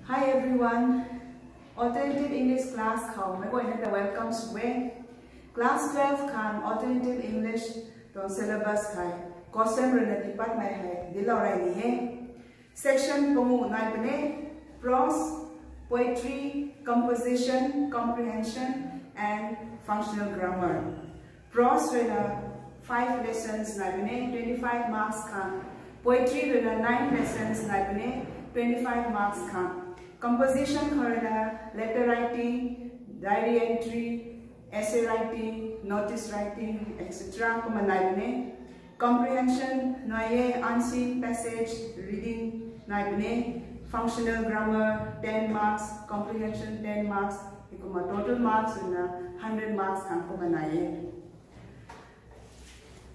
Hi everyone. Alternative English class khau mai going to welcome suwe. Class 12 kan alternative English to syllabus khai. Question related part mai hai dilorai ni hai. Section pongu nai bane prose, poetry, composition, comprehension and functional grammar. Prose rena 5 lessons nai bane 25 marks kan. Poetry rena 9 lessons nai bane 25 marks kan. Composition kharana letter writing, diary entry, essay writing, notice writing, etc. Kumanai. Comprehension naye unseen passage reading naibne. Functional grammar 10 marks, comprehension 10 marks. Ikuma total marks na 100 marks kan kumanai.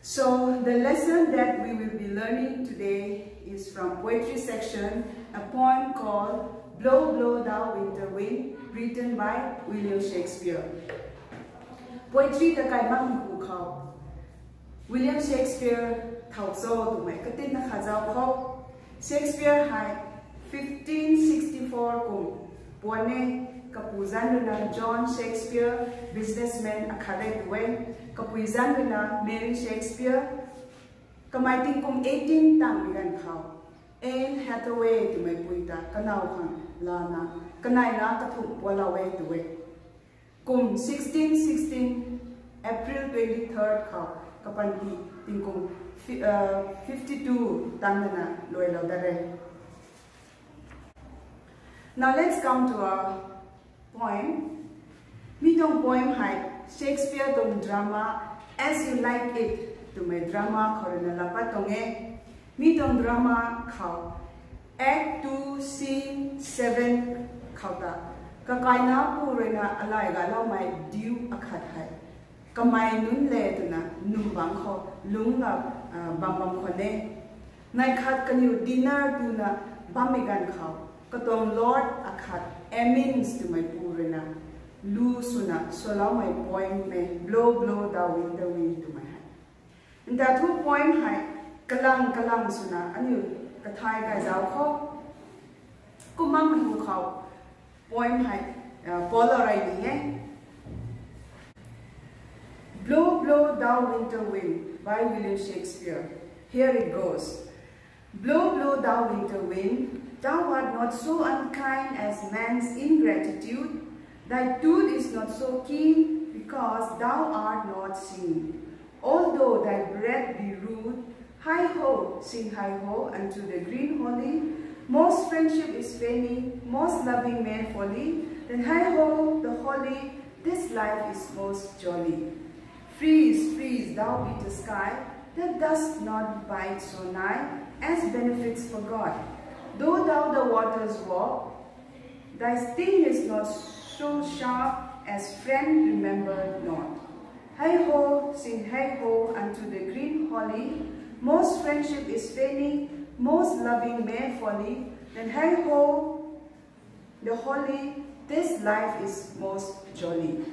So the lesson that we will be learning today is from poetry section, a poem called Blow, Blow Thou Winter Wind, written by William Shakespeare. Poetry ta kai mang hu khau. William Shakespeare thau so tu mai katin na khajau khau. Shakespeare hai 1564 kum pone kapuzan na John Shakespeare businessman akhare duwe kapuzan na Mary Shakespeare kamaiting kum 18 tang bigan khau. Anne Hathaway to my puita, Kanau Lana, Kanaina Katu Walawe to way. Kum 1616 April 23rd Cow, Kapanti, Tinkum 52 Tangana Loyal Dare. Now let's come to our poem. Mitong poem hai Shakespeare tong drama As You Like It to my drama Corona Lapatonge. Mitong drama khau Act 2 Scene 7 khauta kakaina purena alai ga lau mai due akhat hai kamai nun le tuna numbang kho lunga bambam khone nai khat kanyu dinner tuna bamigan khau katong lord akhat emins to my purena lu suna solau mai point me blow blow the winter wind to my hand and that two point hai kalang kalang suna anu kathai ka jaw kho kumam hu khau poem hai polarai ni hai Blow Blow Thou Winter Wind by William Shakespeare. Here it goes. Blow blow thou winter wind, thou art not so unkind as man's ingratitude. Thy tooth is not so keen because thou art not seen. Although thy breath be rude, hi ho, sing hi ho unto the green holly. Most friendship is feigning, most loving men folly. Then hi ho, the holly, this life is most jolly. Freeze, freeze, thou bitter sky, that dost not bite so nigh, as benefits for God. Though thou the waters walk, thy sting is not so sharp, as friend remembered not. Hi ho, sing hi ho unto the green holly. Most friendship is feigning, most loving mere folly. Then hi ho, the holly, this life is most jolly.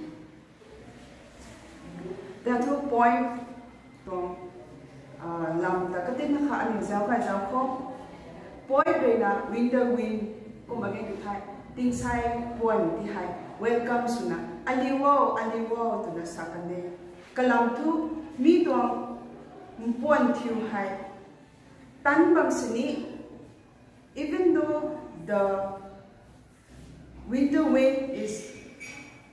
There are 2 points from Lam Takatin na kaan yung Zao Kai Zao Ko. Point Rena, winter wind, kung bagay kitay, tingsay puan tihay, welcome suna. Aliwaw, aliwaw, ito na sa kanya. Kalam tu, mitong puan tiyo hay. Tanbang sini, even though the winter wind is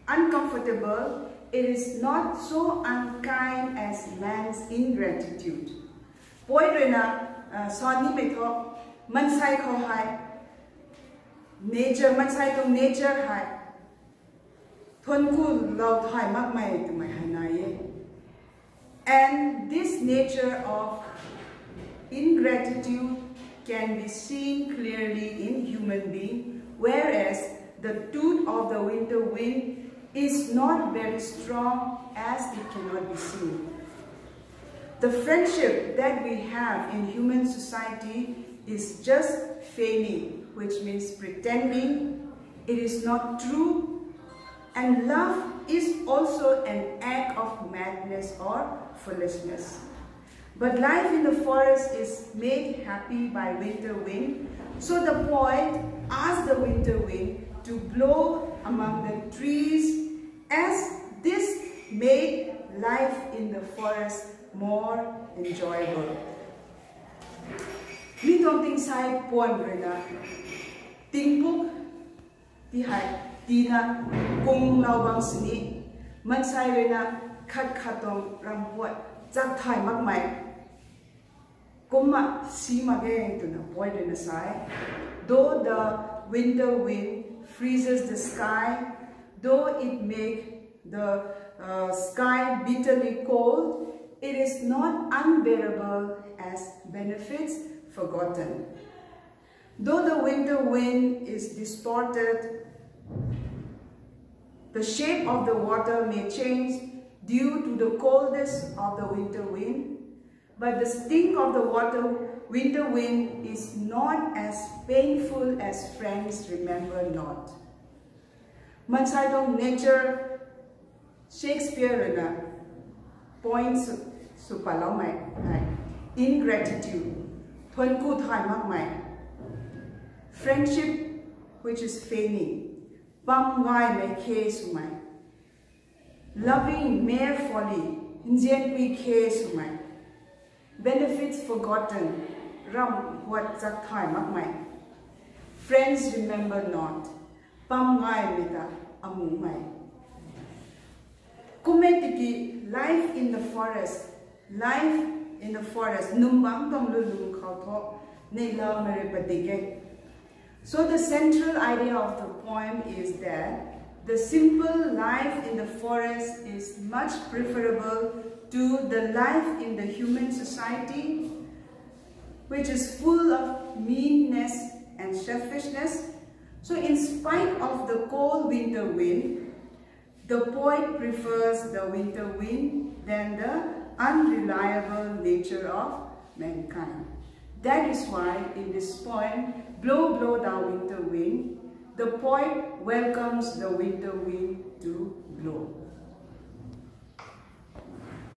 uncomfortable, it is not so unkind as man's ingratitude. Boy rena soni metho mansai ko hai nature mansai to nature hai thonku law thai mak mai to mai hanaye. And this nature of ingratitude can be seen clearly in human being, whereas the tooth of the winter wind is not very strong as it cannot be seen. The friendship that we have in human society is just feigning, which means pretending. It is not true. And love is also an act of madness or foolishness. But life in the forest is made happy by winter wind, So the poet asked the winter wind to blow among the trees, as this made life in the forest more enjoyable. Mi tong ting sai pon rena ting puk ti hai tina kung lau bang sini man sai rena khat khatong ram huat jak thai mak mai kumma si mageng to na boy rena sai. Though the winter wind freezes the sky, though it make the sky bitterly cold, it is not unbearable as benefits forgotten. Though the winter wind is distorted, the shape of the water may change due to the coldness of the winter wind, but the sting of the winter wind is not as painful as friends remember not. Mansaitong nature Shakespeare points to palamai ingratitude, thonku thai mak mai, friendship which is feigning, pam ngai mai ke sumai, loving mere folly, injen pi ke sumai, benefits forgotten, ram what zak thai mak mai, friends remember not, pam ngai meta amu mai. Kumetiki, life in the forest, numbang tong lulung khauto neila mere padige. So the central idea of the poem is that the simple life in the forest is much preferable to the life in the human society, which is full of meanness and selfishness. So in spite of the cold winter wind, the poet prefers the winter wind than the unreliable nature of mankind. That is why in this poem, Blow, Blow Thou Winter Wind, the poet welcomes the winter wind to blow.